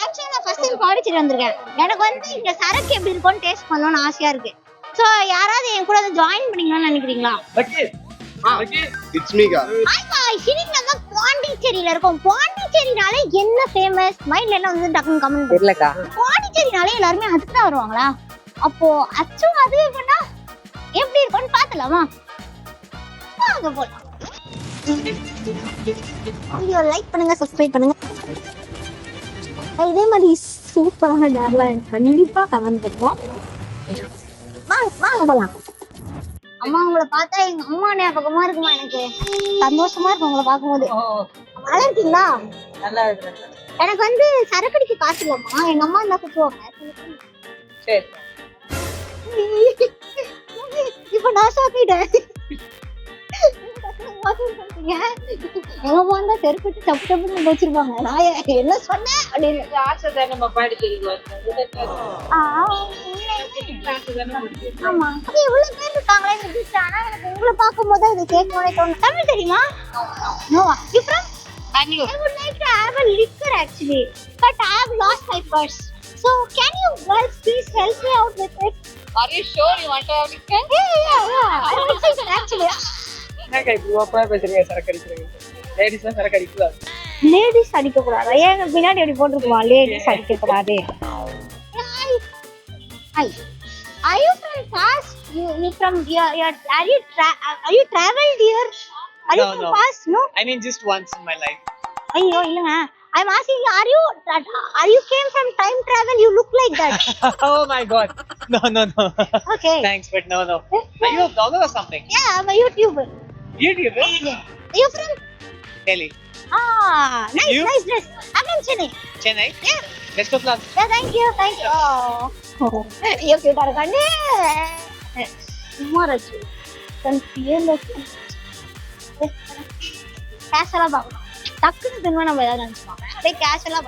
ஆக்சுவலா நான் first time Pondicherry வந்திருக்கேன். எனக்கு வந்து இங்க சரக்கு எப்படி இருக்கும்னு டேஸ்ட் பண்ணணும்னு ஆசையா இருக்கு. சோ யாராவது என் கூட வந்து ஜாயின் பண்ணிக்கலாம்னு நினைக்கிறீங்களா? It's me guy. இன்னைக்கு நம்ம பாண்டிச்சேரியில இருக்கோம். பாண்டிச்சேரினாலே என்ன ஃபேமஸ்? மைண்ட்ல என்ன வந்து டக்குனு கமெண்ட் தெரியலக்கா. பாண்டிச்சேரினாலே எல்லாருமே அதுதான் வருவாங்களா? அப்போ அச்சும் அது பண்ணா எப்படி இருக்கும்னு பார்த்தலாமா? வாங்க போலாம். வீடியோ லைக் பண்ணுங்க, சப்ஸ்கிரைப் பண்ணுங்க. இதே மாதிரி சூப்பரான டேர்லாம் கண்டிப்பா கமெண்ட் பண்ணுவோம். வாங்க போலாம். அம்மா உங்களை பார்த்தா எங்க அம்மா ஞாபகமா இருக்குமா? எனக்கு சந்தோஷமா இருக்கு உங்களை பார்க்கும்போது. நல்லா இருக்கீங்களா? நல்லா இருக்கு. எனக்கு வந்து சரக்கடிக்கு காசு இல்லம்மா, எங்க அம்மா என்ன கூப்பிடுவாங்க. சரி. இப்ப நான் சாப்பிட்டேன். எங்க அம்மா தான் செருப்பிட்டு சப்பு சப்புன்னு வச்சிருப்பாங்க. நான் என்ன சொன்னேன் அப்படின்னு ஆசை தானே நம்ம பாண்டிச்சேரிக்கு ஆமா இவ்வளவு பேர் இருக்காங்களே இந்த பீச். ஆனா எனக்கு உங்களை பார்க்கும்போது இது கேட்கணும்னே தோணும். தமிழ் தெரியுமா? Noah. You from? I would like to have a liquor actually, but I have lost my purse. So can you guys please help me out with it? Are you sure you want to have liquor? Yeah. I want to actually. என்னக்கா இப்படி ஓப்பனா பேசுறீங்க? சரக்கு அடிக்கிறீங்க. லேடிஸ்லாம் சரக்கு அடிக்கலாம். Ladies அடிக்க கூடாது. ஏங்க பின்னாடி அப்படி போட்டுருக்குமா? லேடிஸ் அடிக்க கூடாது. Hi. Are you from past? You from your are you traveled here? Are you from past? No. I mean just once in my life. ஐயோ இல்லங்க. I'm asking you, are you came from time travel? You look like that. Oh my god. No. Okay. Thanks but no. Are you a blogger or something? Yeah, I'm a YouTuber. YouTuber? You from? Delhi. Nice. You? Nice dress. I'm from Chennai. Chennai? Yeah. Best of luck. Yeah, thank you. Oh. You cute are kande. Marachu. Confused. கேஷலா பார்க்கணும். டக்குன்னு தின்னுவா நம்ம ஏதாவது நினைச்சுப்பாங்க. அப்படியே கேஷலா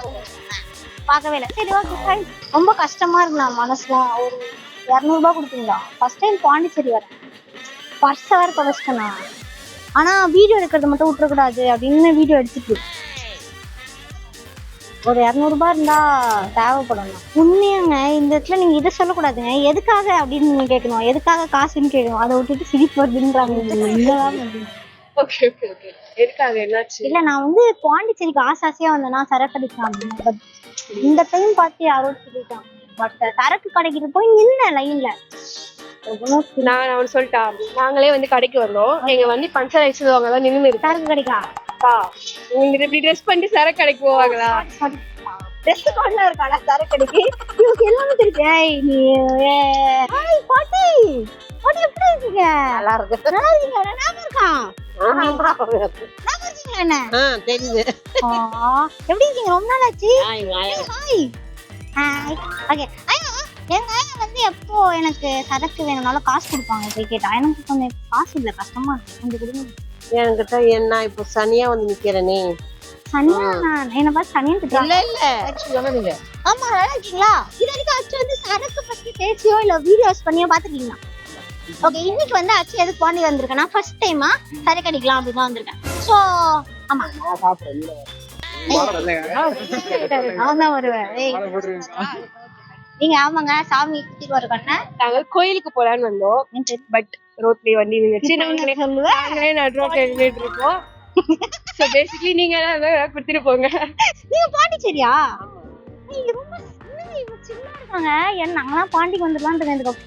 பார்க்கவே இல்லை. சரி okay. ரொம்ப கஷ்டமா இருக்கு. நான் மனசுல ஒரு 200 ரூபாய் கொடுத்தீங்களா? ஃபர்ஸ்ட் டைம் பாண்டிச்சேரி வரேன். பர்ஸ் வேற தொலைச்சிட்டேனா? ஆனா வீடியோ எடுக்கிறது மட்டும் விட்டுறக்கூடாது அப்படின்னு வீடியோ எடுத்துட்டு ஒரு 200 ரூபாய் இருந்தா தேவைப்படும். உண்மையாங்க இந்த இடத்துல நீங்க இதை சொல்லக்கூடாதுங்க. எதுக்காக அப்படின்னு நீங்க கேட்கணும். எதுக்காக காசுன்னு கேட்கணும். அதை விட்டுட்டு சிரிப்பு வருதுன்றாங்க. Okay. எதுக்காக என்னாச்சு? இல்ல நான் வந்து பாண்டிச்சேரிக்கு ஆசாசியா வந்தேன்னா சரக்கு அடிக்கலாம். பட் இந்த டைம் பார்த்து யாரோ சொல்லிட்டாங்க. பட் சரக்கு கடைக்கு போய் நின்ன லைன்ல. நான் அவன் சொல்லிட்டா, நாங்களே வந்து கடைக்கு வந்தோம். எங்க வந்து பஞ்சர் ஆயிடுச்சுவாங்க தான் நின்று சரக்கு கடைக்கா? நீங்க இப்படி ட்ரெஸ் பண்ணிட்டு சரக்கு கடைக்கு போவாங்களா? ட்ரெஸ் கொண்டா இருக்காடா சரக்கு கடைக்கு. இவங்க எல்லாமே தெரியும். நீ பாட்டி பாட்டி எப்படி இருக்கீங்க? நல்லா இருக்கீங்க? ஞாபகம் இருக்கா? என்ன தெரியுது. எப்படி இருக்கீங்க? ரொம்ப நாள் ஆச்சு. ஓகே. எங்க ஆயா வந்து எப்போ எனக்கு சரக்கு வேணும்னாலும் காசு கொடுப்பாங்க. போய் கேட்டா எனக்கு கொஞ்சம் காசு இல்லை, கஷ்டமா இருக்கு, கொஞ்சம் கொடுங்க. என்கிட்ட என்ன இப்போ சனியா வந்து நிக்கிறனே? சனியா? என்ன பார்த்து சனியன் திட்டா? இல்ல ஆமா நல்லா இருக்கீங்களா? இது வரைக்கும் அச்சு வந்து சரக்கு பத்தி பேசியோ இல்ல வீடியோஸ் பண்ணியோ பாத்துருக்கீங்களா? ஓகே, இன்னைக்கு வந்து அச்சு எதுக்கு பாண்டி வந்திருக்கேன்னா ஃபர்ஸ்ட் டைமா சரக்கு அடிக்கலாம் அப்படின்னு வந்திருக்கேன். ஸோ ஆமா அவன் வருவேன். நீங்க ஆமாங்க சாமி சுத்திட்டு வரக்கண்ண நாங்க கோயிலுக்கு போலான்னு வந்தோம். பட் ரோட்லயே வண்டி நின்னுச்சு. நாங்களே நடு ரோட்ல நின்னுட்டு இருக்கோம். சோ பேசிக்கலி நீங்க தான் குடுத்துட்டு போங்க. நீங்க பாண்டிச்சேரியா? நீங்க ரொம்ப சின்ன இருக்காங்க. ஏன்னா நாங்களாம் பாண்டிக்கு வந்துடலாம்னு இருந்தோம்.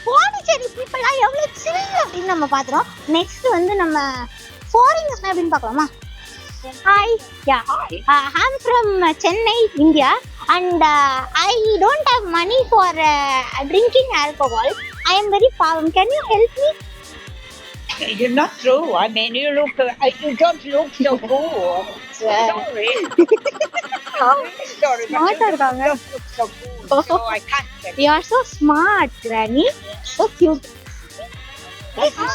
பாண்டிச்சேரி பீப்பிள்லாம் எவ்வளவு சின்ன அப்படின்னு நம்ம பாத்துறோம். நெக்ஸ்ட் வந்து நம்ம ஃபாரினர்ஸ் அப்படின்னு பார்க்கலாமா? Hi, yeah. I'm from Chennai, India, and I don't have money for drinking alcohol. I am very poor. Can you help me? You're not true. I mean, you don't look so cool. Sorry. Smart இருக்காங்க. You don't look so cool, so I can't help you. You are so smart, Granny. So cute. You from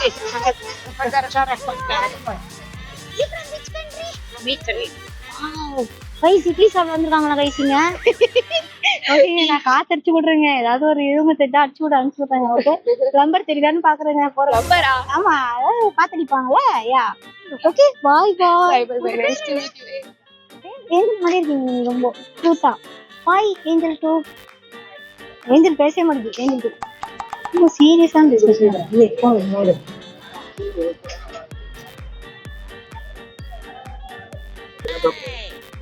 which country? From Italy. Wow. Guys idli சாப்பிட வந்திருக்காங்களா கைஸிங்க? ஓகேங்க, நான் காசு அடிச்சு விடுறேங்க. ஏதாவது ஒரு இரும்பு செட்டா அடிச்சு விட அனுப்பிச்சு விடுறேங்க. ஓகே, பிளம்பர் தெரியுதான்னு பாக்குறேங்க. பிளம்பரா? ஆமா, அதாவது காத்தடிப்பாங்கல்ல. Yeah okay, bye bye. Bye. Nice to meet you. Angel மாதிரி இருக்கீங்க நீங்க ரொம்ப க்யூட்டா. Hi angel 2. ஏஞ்சல் பேசவே மாட்டேங்குது. ஏஞ்சல் 2 ரொம்ப சீரியஸான டிஸ்கஷன். இது போடு.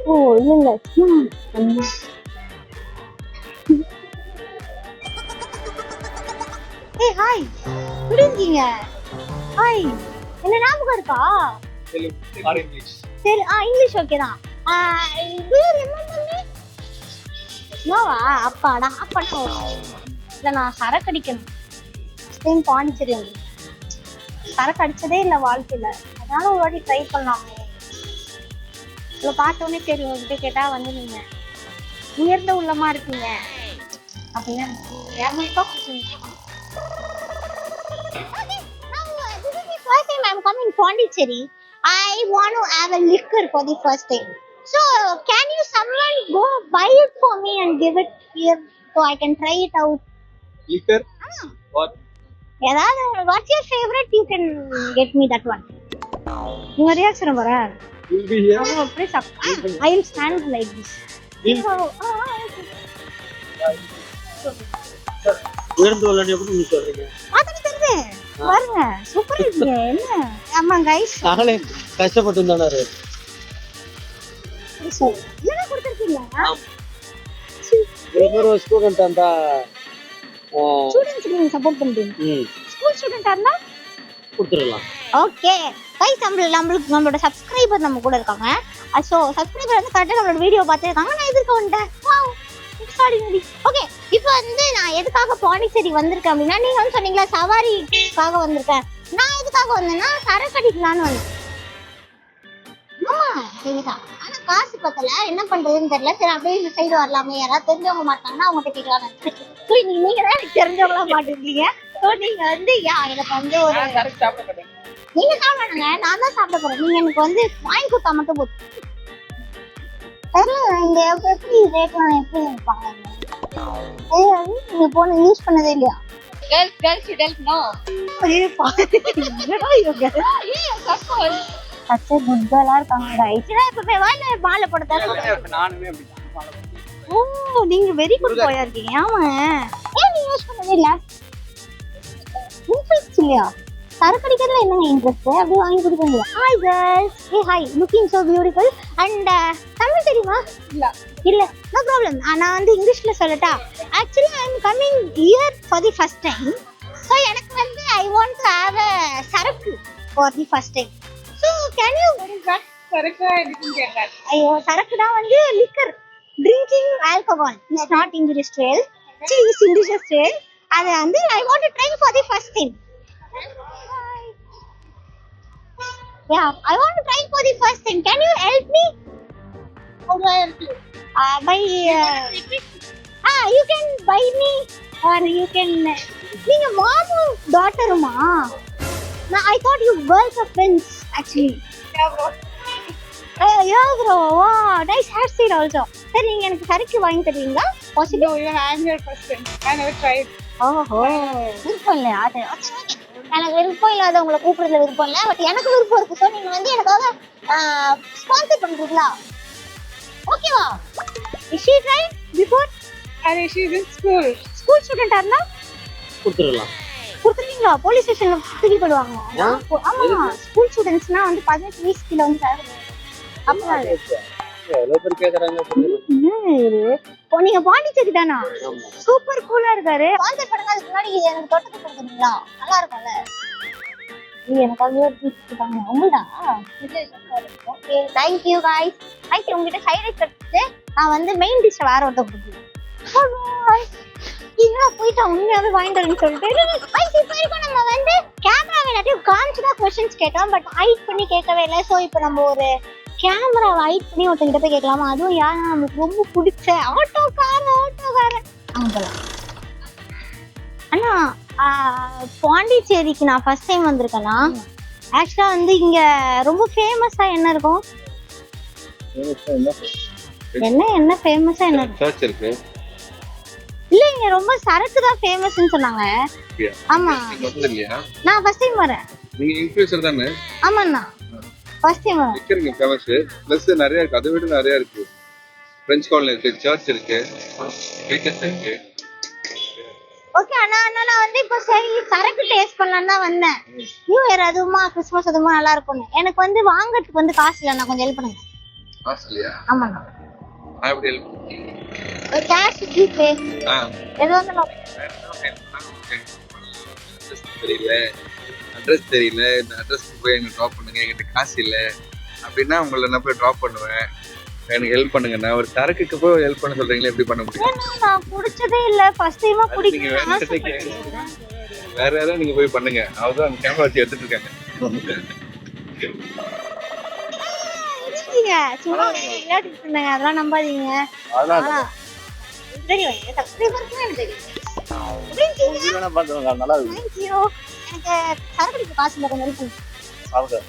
ஓ இல்ல ஏய் ஹாய் எப்படி இருக்கீங்க? ஹாய் என்ன ஞாபகம் இருக்கா? சரி இங்கிலீஷ் ஓகே தான். நோவா அப்பாடா அப்பா இல்லை நான் சரக்கு அடிக்கணும். டைம் பாண்டிச்சேரி வந்து சரக்கு அடிச்சதே இல்லை வாழ்க்கையில. அதனால ஒரு வாட்டி ட்ரை பண்ணலாமே. இவ்வளோ பார்த்தோன்னே சரி உங்ககிட்ட கேட்டா வந்து நீங்க உயர்ந்த உள்ளமா இருக்கீங்க அப்படின்னா first time I'm coming Pondicherry. I want to have a liquor for the first time. So can you someone go buy it for me and give it here so I can try it out? Liquor? What? ஏதாவது what's your favorite? You can get me that one. உங்க reaction பாரு. You'll be here. Please I will stand like this. உயர்ந்து விளையாடி எப்படி நீங்க சொல்றீங்க? பாத்துட்டு தெரியுது பாருங்க சூப்பரா இருக்கீங்க. என்ன ஆமா கைஸ் நானே கஷ்டப்பட்டு இருந்தானே என்ன கொடுத்துருக்கீங்களா? ஒரு ஸ்டூடெண்ட் அந்த ஸ்டூடெண்ட்ஸ்க்கு நீங்க சப்போர்ட் பண்றீங்க. ஸ்கூல் ஸ்டூடெண்டா இருந்தா கொடுத்துடலாம். ஓகே கைஸ் நம்மளோட சப்ஸ்கிரைபர் நம்ம கூட இருக்காங்க. ஸோ சப்ஸ்கிரைபர் வந்து கரெக்டாக நம்மளோட வீடியோ பார்த்துருக்காங்க. நான் எதுக்கு வந்துட்டேன். ஓகே இப்போ வந்து நான் எதுக்காக பாண்டிச்சேரி வந்திருக்கேன் அப்படின்னா நீங்க வந்து சொன்னீங்களா சவாரிக்காக வந்திருக்கேன். நான் எதுக்காக வந்தேன்னா சரக்கு அடிக்கலான்னு வந்தேன். ஆமா சரிதான். ஆனா காசு பத்தல என்ன பண்றதுன்னு தெரியல. சரி அப்படியே இந்த சைடு வரலாமே யாராவது தெரிஞ்சவங்க மாட்டாங்கன்னா அவங்ககிட்ட கேட்கலான்னு. நீங்க தான் எனக்கு தெரிஞ்சவங்களா மாட்டிருக்கீங்க. ஸோ நீங்க வந்து எனக்கு வந்து ஒரு நீங்க சாப்பிடுங்க நான் தான் சாப்பிட போறேன். நீங்க எனக்கு வந்து வாங்கி கொடுத்தா மட்டும் போதும். இங்க எப்படி ரேட்லாம் எப்படி இருப்பாங்க? நீங்க போன யூஸ் பண்ணதே இல்லையா? Girls, you don't know. சச்ச குட் கேர்லா இருக்காங்க गाइस. இப்ப போய் வாயில மாலை போட தரேன். நானுமே அப்படி ஓ நீங்க வெரி குட் பாயா இருக்கீங்க. ஆமா ஏன் நீ யூஸ் பண்ணதே இல்ல? இன்ட்ரெஸ்ட் இல்லையா? சரக்கு அடிக்கிறதுல என்னங்க இன்ட்ரெஸ்ட்? அப்படியே வாங்கி கொடுப்பீங்களா? Hi girls. Hey hi looking so beautiful. And Tamil தெரியுமா? இல்ல நோ ப்ராப்ளம். நான் வந்து இங்கிலீஷ்ல சொல்லட்டா? Actually I am coming here for the first time. So எனக்கு வந்து I want to have a சரக்கு for the first time. So can you சரக்கு எதுக்கும் கேட்காது. ஐயோ சரக்கு தான் வந்து liquor drinking alcohol is not injurious to health. Is injurious to health. அது வந்து I want to try for the first time. Yeah, I want to try for the first time. Can you help me? How do I help you? By you can buy me or you can. நீங்க மாமும் டாட்டருமா? I thought you girls are friends actually. Yeah, bro. Yeah, bro. Wow, nice hairstyle also. சரி நீங்க எனக்கு சரக்கு வாங்கி தருவீங்களா? Possible? No, even I am your first friend. I never tried. ஓஹோ விருப்பம் இல்லையா? அது எனக்கு விருப்பம் இல்லாத உங்களை கூப்பிடுறதுல விருப்பம் இல்லை. பட் எனக்கு விருப்பம் இருக்கு. ஸோ நீங்க வந்து எனக்காக ஸ்பான்சர் பண்றீங்களா? ஓகேவா? Is she try before? And she is in school. School ஸ்டூடெண்டா இருந்தா கொடுத்துடலாம். கொடுத்துருக்கீங்களா? போலீஸ் ஸ்டேஷன்ல தூக்கி போடுவாங்க. ஆமா ஸ்கூல் ஸ்டூடெண்ட்ஸ்னா வந்து 18 வயசு கீழே வந்து அப்பதான் எவ்வளவு பேர் கேக்குறாங்க. இப்போ நீங்க பாண்டிச்சேரி தானா? சூப்பர் கூலா இருக்காரு. ஸ்பான்சர் பண்ணுங்க. அதுக்கு முன்னாடி எனக்கு தொட்டத்தை கொடுக்குறீங்களா? நல்லா இருக்கும்ல. எனக்காக கொடுத்தாங்க உங்களா? Okay thank you guys. I உங்ககிட்ட சைடு எடுத்து நான் வந்து மெயின் டிஷ் வேற ஒருத்த கொடுக்குறேன். இதா போயிட்டா உண்மையாவே வாங்கிட்டு சொல்லிட்டு இப்போ இருக்கும். நம்ம வந்து கேமரா எல்லாத்தையும் காமிச்சு தான் क्वेश्चंस கேட்டோம். பட் ஹைட் பண்ணி கேட்கவே இல்லை. ஸோ இப்போ நம்ம ஒரு கேமராவை ஹைட் பண்ணி ஒருத்தங்கிட்ட போய் கேட்கலாமா? அதுவும் யாரும் நம்மளுக்கு ரொம்ப பிடிச்ச ஆட்டோக்கார அவங்க போகலாம். அண்ணா பாண்டிச்சேரிக்கு நான் ஃபர்ஸ்ட் டைம் வந்திருக்கேன்னா ஆக்சுவலா வந்து இங்க ரொம்ப ஃபேமஸா என்ன இருக்கும்? என்ன ஃபேமஸா என்ன சர்ச் இருக்கு. இல்ல இங்க ரொம்ப சரக்கு தான் ஃபேமஸ்னு சொன்னாங்க. ஆமா நீங்க வந்து இல்லையா? நான் ஃபர்ஸ்ட் டைம் வரேன். நீங்க இன்ஃப்ளூயன்சர் தானே? ஆமாண்ணா ஃபர்ஸ்ட் டைம் லிக்கர் இங்க ஃபேமஸ். ப்ளஸ் நிறைய இருக்கு, அதை விட நிறைய இருக்கு. பிரெஞ்ச் காலனி இருக்கு, சர்ச் இருக்கு, பீச்சஸ் இருக்கு. ஓகே அண்ணா நான் வந்து இப்போ சரி சரக்கு டேஸ்ட் பண்ணலான்னு தான் வந்தேன். நியூ இயர் அதுவுமா கிறிஸ்மஸ் அதுவுமா நல்லா இருக்கும்னு. எனக்கு வந்து வாங்குறதுக்கு வந்து காசு இல்லைண்ணா, கொஞ்சம் ஹெல்ப் பண்ணுங்க. ஆஸ்திரேலியா ஆமாண்ணா. நான் எப்படி ஹெல்ப் கேஷ் ஜிபே எது வந்து தெரியல, அட்ரஸ் தெரியல, இந்த அட்ரஸ்க்கு போய் எனக்கு ட்ராப் பண்ணுங்க, என்கிட்ட காசு இல்லை அப்படின்னா உங்களை நான் போய் ட்ராப் பண்ணுவேன். எனக்கு ஹெல்ப் பண்ணுங்க. நான் ஒரு சரக்குக்கு போய் ஹெல்ப் பண்ண சொல்றீங்களா, எப்படி பண்ண முடியும்? நான் குடிச்சதே இல்ல, ஃபர்ஸ்ட் டைமா நீங்க குடிக்கிறேன். வேற யாராவது நீங்க போய் பண்ணுங்க. அவதான் அந்த கேமரா வச்சு எடுத்துட்டு இருக்காங்க. சும்மா விளையாடிட்டு இருந்தாங்க, அதெல்லாம் நம்பாதீங்க. தெரியும் எனக்கு சப்ஸ்கிரைபர்ஸ்லாம் எனக்கு தெரியும். Thank you. எனக்கு சரக்கு காசு இல்லை, கொஞ்சம் ஹெல்ப் பண்ணுங்க.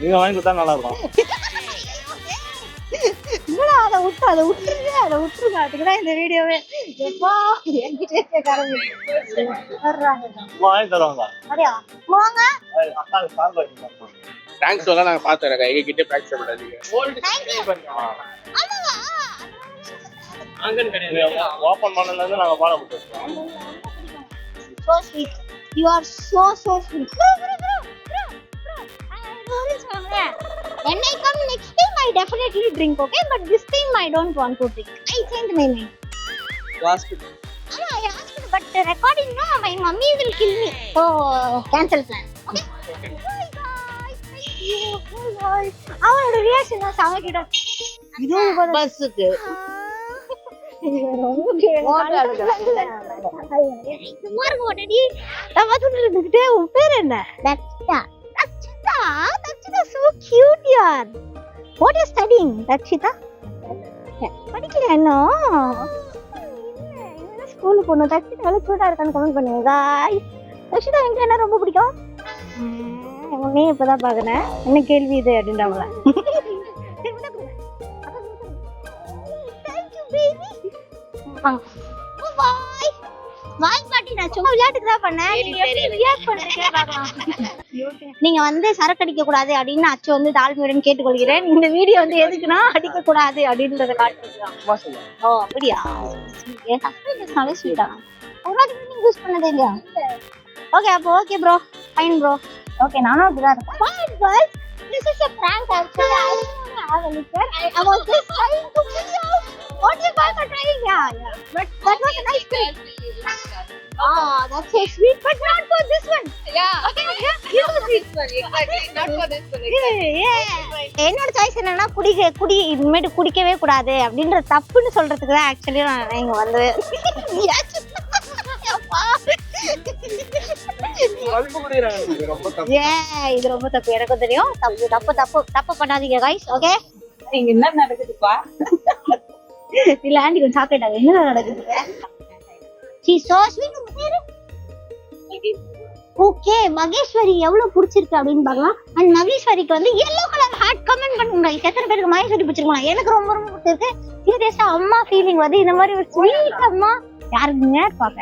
நீங்க வாங்கி கொடுத்தா நல்லா இருக்கும். அதை விட்டுருங்க. அதுக்குதான் இந்த வீடியோவே. எப்பா என்கிட்டே கேட்கறாங்க. வாங்கி தருவாங்க. அப்படியா வாங்க. தேங்க்ஸ் சொல்ல நாங்க பார்த்தோம். எங்க கிட்ட பிராக்டிஸ் பண்ணாதீங்க. ஆமாவா? அங்கன் கிடையாது. ஓபன் பண்ணல இருந்து நாங்க பாட போறோம். So sweet. You are so sweet. Bro. When I come next time, I definitely drink, okay? But this time I don't want to drink. I changed my mind. Last I asked, but the recording, no, my mummy will kill me. So cancel plan. Okay? Bye guys. Thank you. Bye. அவனோட reaction தான் சமக்கிட்ட. இது பஸ்ஸுக்கு உன் பேர் என்ன? Dakshita, so cute yaar. What are you studying, Dakshita? படிக்கலையா இன்னும்? ஸ்கூலுக்கு போகணும். Dakshita எவ்வளவு cute-ஆ இருக்கான்னு கமெண்ட் பண்ணுங்க guys. Dakshita எனக்கு என்ன ரொம்ப பிடிக்கும்? உன்னை இப்பதான் பாக்குறேன். என்ன கேள்வி இது அப்படின்றாங்களா? Thank you baby. Bye. வாய் பாட்டி நான் சும்மா விளையாட்டுக்கு தான் பண்ணேன். நீங்க எப்படி ரியாக்ட் பண்றீங்க பார்க்கலாம். நீங்க வந்து சரக்கு அடிக்க கூடாது அப்படின்னு அச்சு வந்து தாழ்மையுடன் கேட்டுக்கொள்கிறேன். இந்த வீடியோ வந்து எதுக்குன்னா அடிக்க கூடாது அப்படின்றத காட்டுறதுதான். ஓ அப்படியா? என் சப்ஸ்கிரைபர்ஸ்னாலே ஸ்வீட்டா ஒரு வாட்டி நீங்க யூஸ் பண்ணதே இல்லையா? ஓகே அப்போ okay bro, fine bro. Okay நானும் அப்படிதான் இருக்கேன். But guys, this is a prank actually. I don't have a liquor. I was just trying to figure out what you guys are trying. Yeah. But that was a nice thing. That's so sweet, but not for this one. Yeah. Okay, you know this one. Exactly. Not for this one. என்னோட choice என்னன்னா குடி இனிமேட்டு குடிக்கவே கூடாது அப்படின்ற தப்புன்னு சொல்றதுக்கு தான் ஆக்சுவலி நான் இங்க வந்து இது ரொம்ப தப்பு, எனக்கும் தெரியும். தப்பு பண்ணாதீங்க guys. ஓகே இங்க என்ன நடக்குதுப்பா? இல்ல ஆண்டி கொஞ்சம் சாக்லேட் ஆகுது. என்ன நடக்குது? ஓகே மகேஸ்வரி எவ்வளவு பிடிச்சிருக்கு அப்படின்னு பார்க்கலாம். அண்ட் மகேஸ்வரிக்கு வந்து yellow கலர் ஹார்ட் கமெண்ட் பண்ணுங்க. எத்தனை பேருக்கு மகேஸ்வரி பிடிச்சிருக்கலாம்? எனக்கு ரொம்ப ரொம்ப பிடிச்சிருக்கு. சீரியஸா அம்மா ஃபீலிங் வந்து இந்த மாதிரி ஒரு ஸ்வீட் அம்மா யாருக்குங்க பாக்க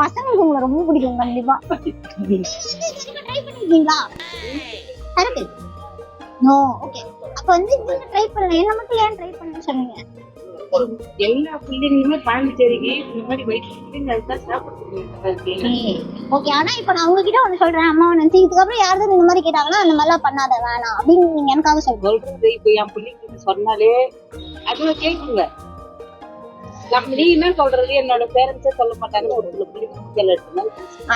பசங்களுக்கு உங்களை ரொம்ப பிடிக்கும் கண்டிப்பா. ட்ரை பண்ணிருக்கீங்களா? சரக்கு நோ. ஓகே அப்ப வந்து நீங்க ட்ரை பண்ணுங்க. என்ன மட்டும் ஏன் ட்ரை பண்ணணும்னு சொன்னீங்க? எல்லா பிள்ளைங்களுமே பாண்டிச்சேரிக்கு இந்த மாதிரி வயிற்று அதுதான் சாப்பிடுறீங்க. ஓகே ஆனா இப்ப நான் உங்ககிட்ட ஒண்ணு சொல்றேன். அம்மா நினைச்சு இதுக்கப்புறம் யாராவது இந்த மாதிரி கேட்டாங்கன்னா அந்த மாதிரிலாம் பண்ணாத வேணாம் அப்படின்னு நீங்க எனக்காக சொல்றது. இப்ப என் பிள்ளைங்க சொன்னாலே அதுல கேட்குங்க. நீ என்ன சொல்றது? என்னோட பேரண்ட்ஸே சொல்ல மாட்டாங்க. ஒரு சில பிள்ளைங்க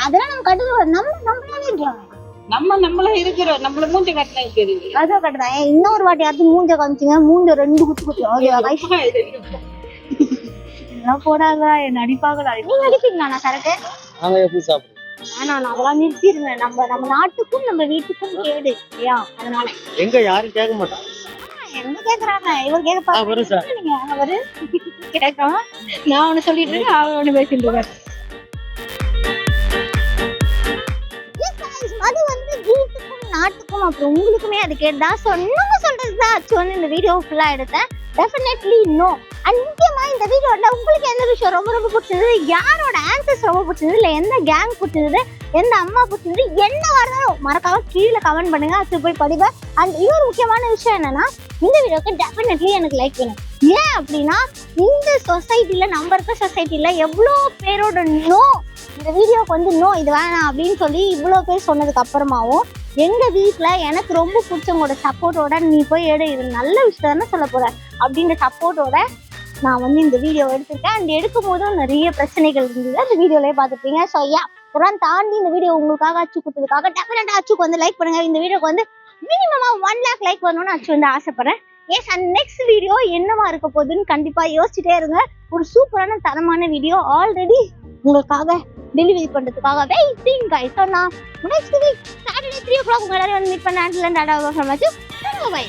அதெல்லாம் நம்ம கட்டுக்கிறோம். நம்மளாவே இருக்கலாம். நம்மள இருக்கிறோம். நம்மள மூஞ்ச கட்டினா தெரியுது. அதான் கட்டுதான். இன்னொரு வாட்டி யாரும் மூஞ்ச காமிச்சிங்க. மூஞ்ச 2 குத்து எல்லாம் போடாதா என்ன அடிப்பாங்களா? நீங்க அடிப்பீங்களா? நான் சரக்கு நாங்க எப்படி சாப்பிடுறோம்? ஆனா நான் அதெல்லாம் நிறுத்திடுங்க. நம்ம நாட்டுக்கும் நம்ம வீட்டுக்கும் கேடு இல்லையா? அதனால எங்க யாரும் கேட்க மாட்டாங்க. எங்க கேக்குறாங்க? இவர் கேட்க பாருங்க. நீங்க அவரு கேட்காம நான் ஒண்ணு சொல்லிட்டு இருக்கேன், அவன் ஒண்ணு பேசிட்டு இருக்காரு. அது வந்து வீட்டுக்கும் நாட்டுக்கும் அப்புறம் உங்களுக்குமே அது கேட்டுதான். சொன்னவங்க சொல்றதுதான் ஆச்சு வந்து இந்த வீடியோ ஃபுல்லா எடுத்தேன். Definitely no. அண்ட் முக்கியமா இந்த இந்த வீடியோல உங்களுக்கு எந்த விஷயம் ரொம்ப ரொம்ப பிடிச்சது, யாரோட ஆன்சர்ஸ் ரொம்ப பிடிச்சது, இல்ல எந்த கேங் பிடிச்சது, எந்த அம்மா பிடிச்சது, என்னவா இருந்தாலும் மறக்காம கீழே கமெண்ட் பண்ணுங்க. அது போய் படிப்பேன். அண்ட் இன்னொரு முக்கியமான விஷயம் என்னன்னா, இந்த வீடியோக்கு டெஃபினெட்லி எனக்கு லைக் வேணும். ஏன் அப்படின்னா இந்த சொசைட்டில நம்ம இருக்க சொசைட்டில எவ்வளோ பேரோட நோ, இந்த வீடியோக்கு வந்து நோ இது வேணாம் அப்படின்னு சொல்லி இவ்வளோ பேர் சொன்னதுக்கு அப்புறமாவும் எங்க வீட்டுல எனக்கு ரொம்ப பிடிச்சவங்களோட சப்போர்ட்டோட நீ போய் எடு, இது நல்ல விஷயம் தானே சொல்ல போற அப்படின்ற சப்போர்ட்டோட நான் வந்து இந்த வீடியோ எடுத்திருக்கேன். அண்ட் எடுக்கும் போதும் நிறைய பிரச்சனைகள் இருந்தது, அந்த வீடியோலயே பார்த்துருப்பீங்க. ஸோ இதெல்லாம் தாண்டி இந்த வீடியோ உங்களுக்காக அச்சு கொடுத்ததுக்காக டெஃபினட்டா அச்சுக்கு வந்து லைக் பண்ணுங்க. இந்த வீடியோக்கு வந்து மினிமமா 1 lakh லைக் வரணும்னு அச்சு வந்து ஆசைப்படுறேன். எஸ், அண்ட் நெக்ஸ்ட் வீடியோ என்னவா இருக்க போகுதுன்னு கண்டிப்பா யோசிச்சுட்டே இருங்க. ஒரு சூப்பரான தரமான வீடியோ ஆல்ரெடி உங்களுக்காக டெலிவரி பண்றதுக்காக வெயிட்டிங் गाइस. ஸோ நான் நெக்ஸ்ட் வீக் சாட்டர்டே 3 o'clock உங்க எல்லாரையும் வந்து மீட் பண்ண. அண்ட் டாடா ஃப்ரம் அச்சு. பை.